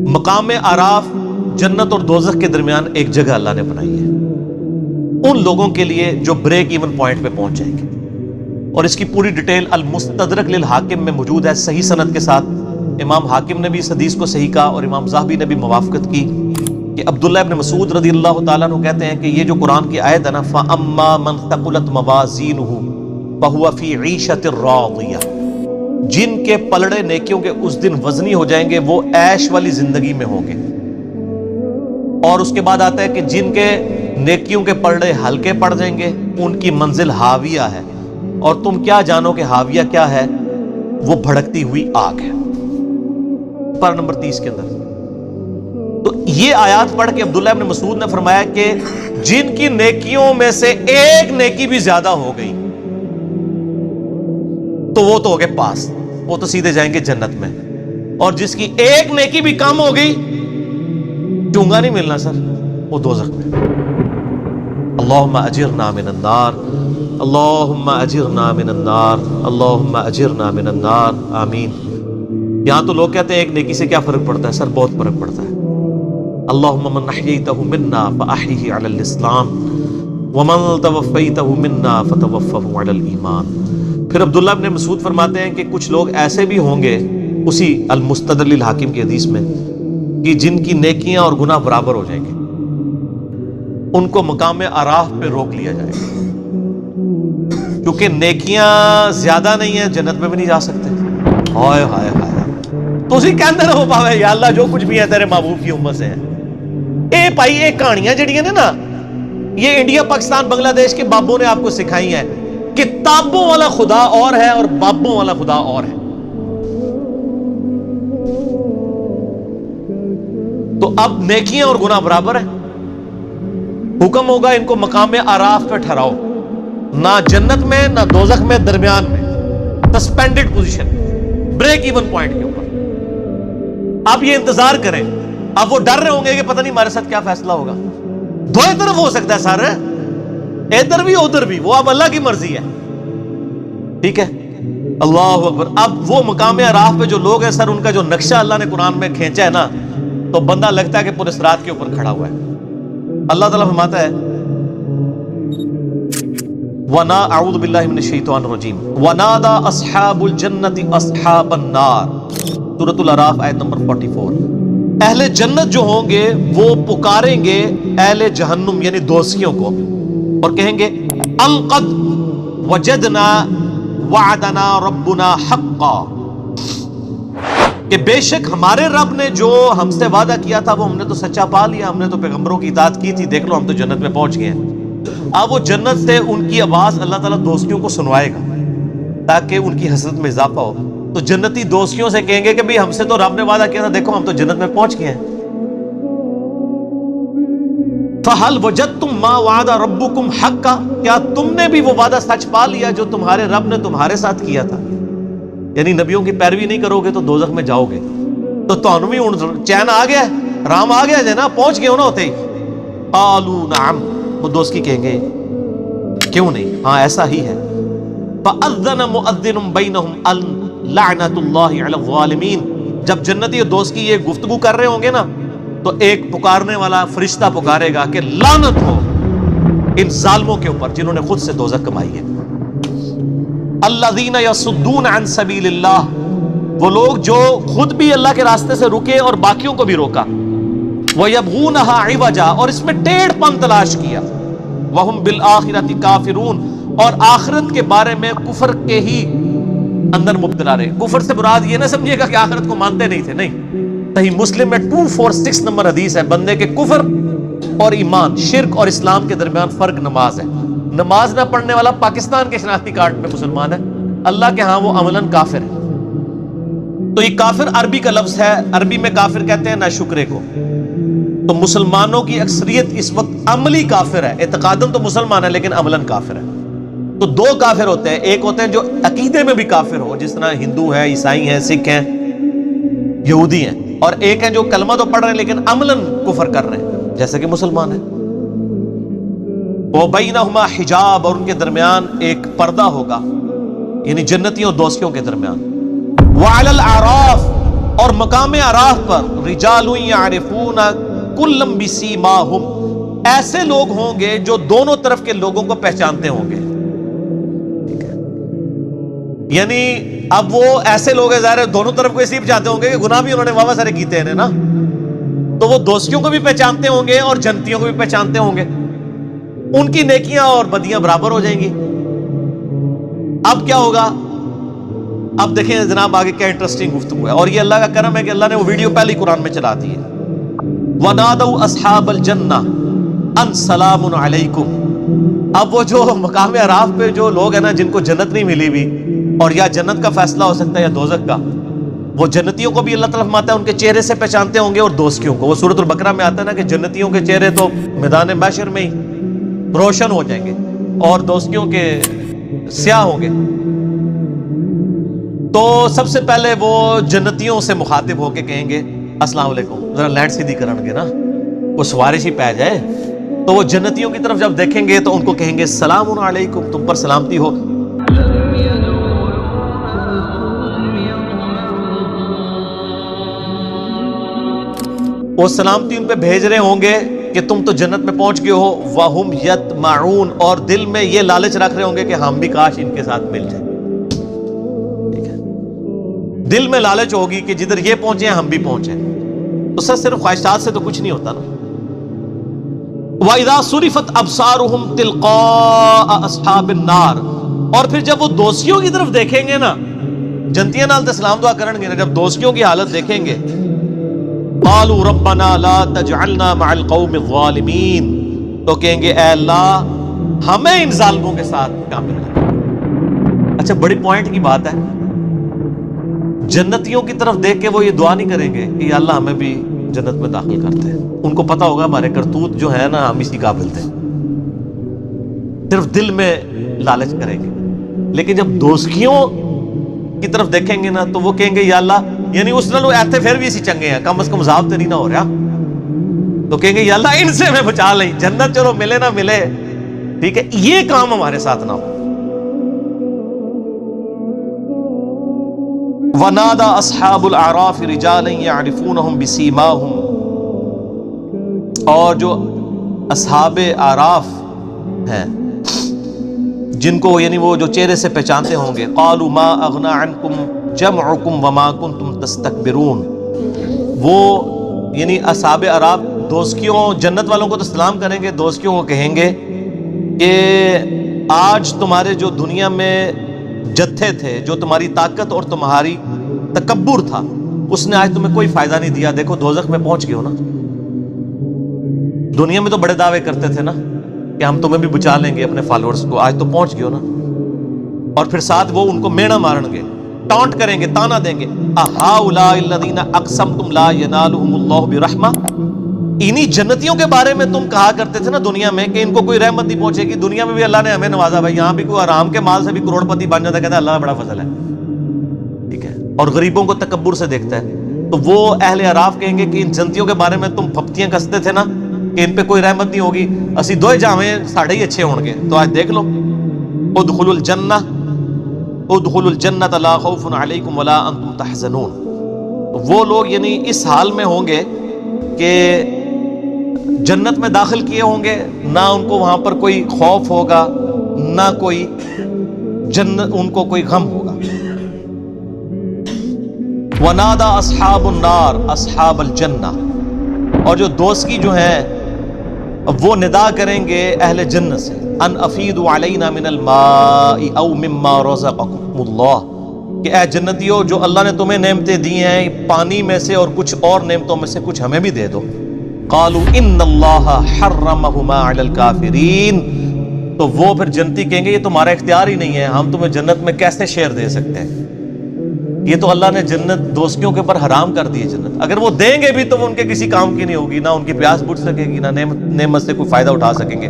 مقام اعراف جنت اور دوزخ کے درمیان ایک جگہ اللہ نے بنائی ہے ان لوگوں کے لیے جو بریک ایون پوائنٹ پہ پہنچ جائیں گے، اور اس کی پوری ڈیٹیل المستدرک للحاکم میں موجود ہے صحیح سند کے ساتھ۔ امام حاکم نے بھی اس حدیث کو صحیح کہا اور امام ذہبی نے بھی موافقت کی کہ عبداللہ ابن مسعود رضی اللہ تعالیٰ عنہ کہتے ہیں کہ یہ جو قرآن کی آیت ہے نا، فَأَمَّا مَنْ ثَقُلَتْ مَوَازِينُهُ فَهُوَ فِي عِيشَةٍ رَاضِيَةٍ، جن کے پلڑے نیکیوں کے اس دن وزنی ہو جائیں گے وہ عیش والی زندگی میں ہوں گے۔ اور اس کے بعد آتا ہے کہ جن کے نیکیوں کے پلڑے ہلکے پڑ جائیں گے ان کی منزل حاویہ ہے، اور تم کیا جانو کہ حاویہ کیا ہے؟ وہ بھڑکتی ہوئی آگ ہے، پر نمبر 30 کے اندر۔ تو یہ آیات پڑھ کے عبداللہ ابن مسعود نے فرمایا کہ جن کی نیکیوں میں سے ایک نیکی بھی زیادہ ہو گئی تو وہ تو ہو گئے پاس، وہ تو سیدھے جائیں گے جنت میں، اور جس کی ایک نیکی بھی کم ہو گئی، چونگا نہیں ملنا سر، وہ دوزخ میں۔ اللہم اجرنا من النار، اللہم اجرنا من النار، اللہم اجرنا من النار، آمین۔ یہاں تو لوگ کہتے ہیں ایک نیکی سے کیا فرق پڑتا ہے؟ سر بہت فرق پڑتا ہے۔ اللہم من احییتہ منا فاحیہ علی الاسلام ومن توفیتہ منا فتوفہ علی الایمان۔ پھر عبداللہ ابن مسعود فرماتے ہیں کہ کچھ لوگ ایسے بھی ہوں گے اسی المستدرک للحاکم کی حدیث میں کہ جن کی نیکیاں اور گناہ برابر ہو جائیں گے، ان کو مقام اعراف پہ روک لیا جائے گا، کیونکہ نیکیاں زیادہ نہیں ہیں، جنت میں بھی نہیں جا سکتے۔ ہائے ہائے ہائے، تو اسی کے اندر ہو پاوے یا اللہ جو کچھ بھی ہے تیرے محبوب کی امت سے ہے۔ اے بھائی یہ کہانیاں جڑیاں نے نا، یہ انڈیا پاکستان بنگلہ دیش کے بابوں نے آپ کو سکھائی ہیں۔ کتابوں والا خدا اور ہے اور بابوں والا خدا اور ہے۔ تو اب نیکیاں اور گناہ برابر ہیں، حکم ہوگا ان کو مقام اعراف پہ ٹھہراؤ، نہ جنت میں نہ دوزخ میں، درمیان میں، suspended position, break even point کے اوپر۔ اب یہ انتظار کریں، اب وہ ڈر رہے ہوں گے کہ پتہ نہیں ہمارے ساتھ کیا فیصلہ ہوگا۔ دو طرف ہو سکتا ہے سر، ادھر بھی ادھر بھی، وہ اب اللہ کی مرضی ہے، ٹھیک ہے۔ اللہ اکبر۔ اب وہ مقام اعراف پہ جو لوگ ہیں سر، ان کا جو نقشہ اللہ نے قرآن میں کھینچا ہے نا، تو بندہ لگتا ہے کہ پورے صراط کے اوپر کھڑا ہوا ہے۔ اللہ تعالیٰ فرماتا ہے اعوذ باللہ من الشیطان الرجیم وَنَادَى أَصْحَابُ الْجَنَّةِ أَصْحَابَ النَّارِ، سورۃ الاعراف آیت نمبر 44۔ اہل جنت جو ہوں گے وہ پکاریں گے اہل جہنم یعنی دوزخیوں کو، اور کہیں گے ان قد وجدنا وعدنا ربنا حقا، کہ بے شک ہمارے رب نے جو ہم سے وعدہ کیا تھا وہ ہم نے تو سچا پا لیا، ہم نے تو پیغمبروں کی اطاعت کی تھی، دیکھ لو ہم تو جنت میں پہنچ گئے ہیں۔ اب وہ جنت سے ان کی آواز اللہ تعالیٰ دوستیوں کو سنوائے گا تاکہ ان کی حسرت میں اضافہ ہو۔ تو جنتی دوستیوں سے کہیں گے کہ بھئی ہم سے تو رب نے وعدہ کیا تھا، دیکھو ہم تو جنت میں پہنچ گئے ہیں۔ فَهَلْ وَجَدْتُمْ مَا وَعَدَ رَبُّكُمْ حَقًّا، کیا تم نے بھی وہ وعدہ سچ پا لیا جو تمہارے رب نے تمہارے ساتھ کیا تھا؟ یعنی نبیوں کی پیروی نہیں کرو گے تو دوزخ میں جاؤ گے۔ تو تانوں بھی چین آ گیا، رام آ گیا جنا، پہنچ گئے ہو نا ہوتے ہی۔ قالوا نعم، وہ دوست کی کہیں گے کیوں نہیں، ہاں ایسا ہی ہے۔ فَأَذَّنَ مُؤَذِّنٌ بَيْنَهُمْ لَعْنَةُ اللَّهِ عَلَى الظَّالِمِينَ۔ جب جنتی اور دوست کی یہ گفتگو کر رہے ہوں گے نا، تو ایک پکارنے والا فرشتہ پکارے گا کہ لعنت ہو ان ظالموں کے اوپر جنہوں نے خود سے دوزخ کمائی ہے۔ الذین یصدون عن سبیل اللہ، وہ لوگ جو خود بھی اللہ کے راستے سے رکے اور باقیوں کو بھی روکا۔ وَيَبْغُونَهَا عِوَجًا، اور اس میں ٹیڑھ پن تلاش کیا۔ وَهُمْ بِالْآخِرَةِ کافرون، اور آخرت کے بارے میں کفر کے ہی اندر مبتلا رہے۔ کفر سے مراد یہ نہ سمجھیے گا کہ آخرت کو مانتے نہیں تھے، نہیں۔ صحیح مسلم میں 246 نمبر حدیث ہے، بندے کے کفر اور ایمان، شرک اور اسلام کے درمیان فرق نماز ہے۔ نماز نہ پڑھنے والا پاکستان کے شناختی کارڈ میں مسلمان ہے، اللہ کے ہاں وہ عملاً کافر ہے۔ تو یہ کافر عربی کا لفظ ہے، عربی میں کافر کہتے ہیں ناشکرے کو۔ تو مسلمانوں کی اکثریت اس وقت عملی کافر ہے، اعتقاداً تو مسلمان ہے لیکن عملاً کافر ہے۔ تو دو کافر ہوتے ہیں، ایک ہوتے ہیں جو عقیدے میں بھی کافر ہو، جس طرح ہندو ہیں، عیسائی ہیں، سکھ ہیں، یہودی ہیں، اور ایک ہیں جو کلمہ تو پڑھ رہے ہیں لیکن عملاً کفر کر رہے ہیں جیسے کہ مسلمان ہیں۔ وَبَيْنَهُمَا حِجَاب، اور ان کے درمیان ایک پردہ ہوگا۔ یعنی جنتیوں دوستیوں کے درمیان. وعلی الاعراف، اور مقام اعراف پر رجال یعرفون کلا بسیماہم، ایسے لوگ ہوں گے جو دونوں طرف کے لوگوں کو پہچانتے ہوں گے. یعنی اب وہ ایسے لوگ ہیں ظاہر ہے دونوں طرف کو اسی پہچانتے ہوں گے کہ گناہ بھی انہوں نے واہ سارے کیتے ہیں نا، تو وہ دوستیوں کو بھی پہچانتے ہوں گے اور جنتیوں کو بھی پہچانتے ہوں گے. ان کی نیکیاں اور بدیاں برابر ہو جائیں گی. اب کیا ہوگا؟ اب دیکھیں جناب آگے کیا انٹرسٹنگ گفتگو ہے، اور یہ اللہ کا کرم ہے کہ اللہ نے وہ ویڈیو پہلی قرآن میں چلا دی ہے. وَنَادَوْا أَصْحَابَ الْجَنَّةِ أَنْ سَلَامٌ عَلَيْكُمْ. اب وہ جو مقام اعراف پہ جو لوگ ہیں نا جن کو جنت نہیں ملی بھی، اور یا جنت کا فیصلہ ہو سکتا ہے یا دوزخ کا، وہ جنتیوں کو بھی اللہ تعالیٰ فرماتا ہے ان کے چہرے سے پہچانتے ہوں گے، اور دوستیوں کو. وہ سورۃ البقرہ میں آتا ہے نا کہ جنتیوں کے چہرے تو میدان محشر میں ہی روشن ہو جائیں گے اور دوستیوں کے سیاہ ہوں گے. تو سب سے پہلے وہ جنتیوں سے مخاطب ہو کے کہیں گے السلام علیکم، ذرا لینڈ سیدھی کرن گے نا، وہ سوارش ہی پہ جائے. تو وہ جنتیوں کی طرف جب دیکھیں گے تو ان کو کہیں گے سلام علیکم، تم پر سلامتی ہو. وہ سلامتی ان پہ بھیج رہے ہوں گے کہ تم تو جنت میں پہنچ گئے ہو. وَهُمْ يَطْمَعُونَ، اور دل میں یہ لالچ رکھ رہے ہوں گے کہ ہم بھی کاش ان کے ساتھ مل جائیں. ٹھیک ہے، دل میں لالچ ہوگی کہ جدھر یہ پہنچے ہیں ہم بھی پہنچیں. تو سر صرف خواہشات سے تو کچھ نہیں ہوتا نا. وَإِذَا صُرِفَتْ أَبْصَارُهُمْ تِلْقَاءَ أَصْحَابِ النَّارِ، اور پھر جب وہ دوستیوں کی طرف دیکھیں گے نا، جنتیاں نال تے سلام دعا کرن گے نا، جب دوستیوں کی حالت دیکھیں گے قالوا ربنا لا تجعلنا مع القوم الظالمین، تو کہیں گے اے اللہ ہمیں ان ظالموں کے ساتھ کامل رکھ. اچھا بڑی پوائنٹ کی بات ہے، جنتیوں کی طرف دیکھ کے وہ یہ دعا نہیں کریں گے کہ یا اللہ ہمیں بھی جنت میں داخل کرتے ہیں. ان کو پتا ہوگا ہمارے کرتوت جو ہے نا ہم اسی قابل تھے، صرف دل میں لالچ کریں گے. لیکن جب دوستیوں کی طرف دیکھیں گے نا تو وہ کہیں گے یا اللہ، یعنی اس نالوں ایتھے پھر بھی اسی چنگے ہیں، کم از کم عذاب تو نہیں نہ ہو رہا. تو کہیں گے یا اللہ ان سے ہمیں بچا لیں، جنت چلو ملے نہ ملے ٹھیک ہے، یہ کام ہمارے ساتھ نہ ہو. وَنَادَى أَصْحَابُ الْأَعْرَافِ رِجَالًا يَعْرِفُونَهُمْ بِسِيمَاهُمْ، اور جو اصحاب اعراف ہیں جن کو یعنی وہ جو چہرے سے پہچانتے ہوں گے، قَالُوا مَا أَغْنَى عَنْكُمْ جَمْعُكُمْ وَمَا كُنْتُمْ تَسْتَكْبِرُونَ. وہ یعنی اصحاب اعراف دوستیوں جنت والوں کو تو سلام کریں گے، دوستیوں کو کہیں گے کہ آج تمہارے جو دنیا میں جتھے تھے، جو تمہاری طاقت اور تمہاری تکبر تھا، اس نے آج تمہیں کوئی فائدہ نہیں دیا. دیکھو دوزخ میں پہنچ گئے ہو نا. دنیا میں تو بڑے دعوے کرتے تھے نا کہ ہم تمہیں بھی بچا لیں گے اپنے فالوورز کو، آج تو پہنچ گئے ہو نا. اور پھر ساتھ وہ ان کو مینا مارن گے، ٹانٹ کریں گے، تانا دیں گے. اَهَٰؤُلَاءِ الَّذِينَ أَقْسَمْتُمْ لَا يَنَالُهُمُ اللَّهُ بِرَحْمَةٍ، انہی جنتیوں کے بارے میں تم کہا کرتے تھے نا دنیا میں کہ ان کو کوئی رحمت نہیں پہنچے گی. دنیا میں بھی اللہ نے ہمیں نوازا بھائی، یہاں بھی کوئی آرام کے مال سے بھی کروڑ پتی بن جاتا ہے، کہتا ہے اللہ کا بڑا فضل ہے. ٹھیک ہے، اور غریبوں کو تکبر سے دیکھتا ہے. تو وہ اہل اعراف کہیں گے کہ ان جنتیوں کے بارے میں تم پھپتیاں کستے تھے نا کہ ان پہ کوئی رحمت نہیں ہوگی، اسی دوئے جاویں ساڑھے ہی اچھے ہوں گے. تو آج دیکھ لو، ادخلوا الجنہ لا خوف علیکم ولا انتم تحزنون. وہ لوگ یعنی اس حال میں ہوں گے کہ جنت میں داخل کیے ہوں گے، نہ ان کو وہاں پر کوئی خوف ہوگا، نہ کوئی جنت ان کو کوئی غم ہوگا. وَنَادَى أَصْحَابُ النَّارِ أَصْحَابَ الْجَنَّةِ، اور جو دوست کی جو ہیں وہ ندا کریں گے اہل جنت سے، ان افیدوا علینا من الماء او مما رزقکم اللہ، کہ اے جنتیوں جو اللہ نے تمہیں نعمتیں دی ہیں پانی میں سے اور کچھ اور نعمتوں میں سے کچھ ہمیں بھی دے دو. قالوا ان اللہ حرمہما علی الکافرین، تو وہ پھر جنتی کہیں گے یہ تمہارا اختیار ہی نہیں ہے، ہم تمہیں جنت میں کیسے شیئر دے سکتے ہیں، یہ تو اللہ نے جنت دوستیوں کے اوپر حرام کر دی ہے جنت. اگر وہ دیں گے بھی تو وہ ان کے کسی کام کی نہیں ہوگی، نہ ان کی پیاس بجھ سکے گی، نہ نعمت سے کوئی فائدہ اٹھا سکیں گے.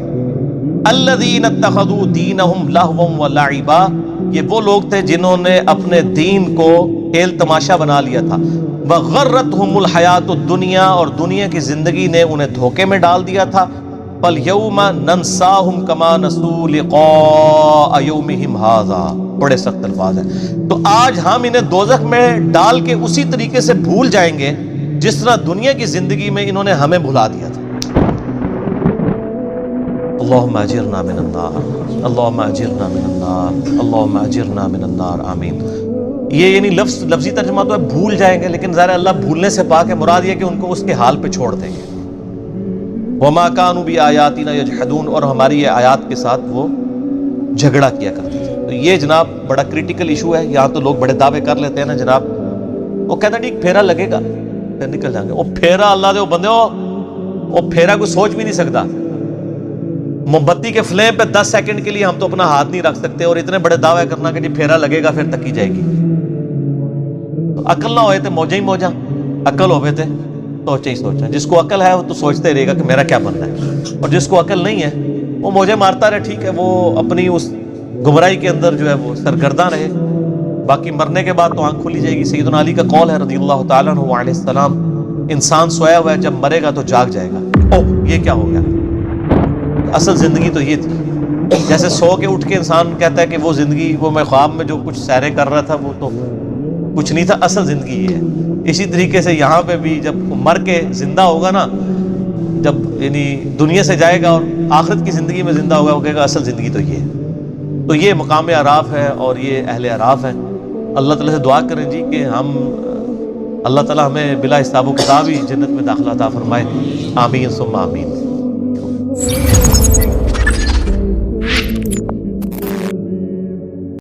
الذین اتخذوا دینہم لہوا ولعبا، یہ وہ لوگ تھے جنہوں نے اپنے دین کو کھیل تماشا بنا لیا تھا. وغرتہم الحیات الدنیا، اور دنیا کی زندگی نے انہیں دھوکے میں ڈال دیا تھا. فالیوم ننساہم کما نسوا لقاء یومہم ھذا، بڑے سخت الفاظ ہیں. تو آج ہم انہیں دوزخ میں ڈال کے اسی طریقے سے بھول جائیں گے جس طرح دنیا کی زندگی میں انہوں نے ہمیں بھلا دیا تھا. اللہم اجرنا من النار، اللہم اجرنا من النار، اللہم اجرنا من النار، آمین. یہ یعنی لفظی ترجمہ تو ہے بھول جائیں گے، لیکن ظاہر اللہ بھولنے سے پاک ہے، مراد یہ کہ ان کو اس کے حال پہ چھوڑ دیں گے. وما كانوا بآیاتنا یجحدون، اور ہماری یہ آیات کے ساتھ وہ جھگڑا کیا کرتے تھے. تو یہ جناب بڑا کریٹیکل ایشو ہے. یہاں تو لوگ بڑے دعوے کر لیتے ہیں نا جناب، وہ کہتے ہیں ٹھیک پھیرا لگے گا پھر نکل جائیں گے. وہ پھیرا اللہ دے وہ بندے وہ پھیرا کوئی سوچ بھی نہیں سکتا. موم بتی کے فلیم پہ 10 سیکنڈ کے لیے ہم تو اپنا ہاتھ نہیں رکھ سکتے، اور اتنے بڑے دعوے کرنا کہ جی پھیرا لگے گا پھر تکی جائے گی. تو عقل نہ ہوئے تھے موجہ ہی موجہ، عقل ہوئے تھے سوچا ہی سوچا. جس کو عقل ہے وہ تو سوچتے رہے گا کہ میرا کیا بننا ہے، اور جس کو عقل نہیں ہے وہ موجے مارتا رہے. ٹھیک ہے، وہ اپنی اس گمراہی کے اندر جو ہے وہ سرگرداں رہے. باقی مرنے کے بعد تو آنکھ کھلی جائے گی. سیدنا علی کا قول ہے رضی اللہ تعالیٰ عنہ علیہ السلام، انسان سویا ہوا ہے، جب مرے گا تو جاگ جائے گا. اوہ یہ کیا ہو گیا؟ اصل زندگی تو یہ تھی. جیسے سو کے اٹھ کے انسان کہتا ہے کہ وہ زندگی، وہ میں خواب میں جو کچھ سیریں کر رہا تھا وہ تو کچھ نہیں تھا، اصل زندگی یہ ہے. اسی طریقے سے یہاں پہ بھی جب مر کے زندہ ہوگا نا، جب یعنی دنیا سے جائے گا اور آخرت کی زندگی میں زندہ ہوگا، وہ کہے گا اصل زندگی تو یہ ہے. تو یہ مقام اعراف ہے اور یہ اہل اعراف ہے. اللہ تعالیٰ سے دعا کریں جی کہ ہم اللہ تعالیٰ ہمیں بلا حساب و کتاب ہی جنت میں داخلہ عطا فرمائے. آمین ثم آمین.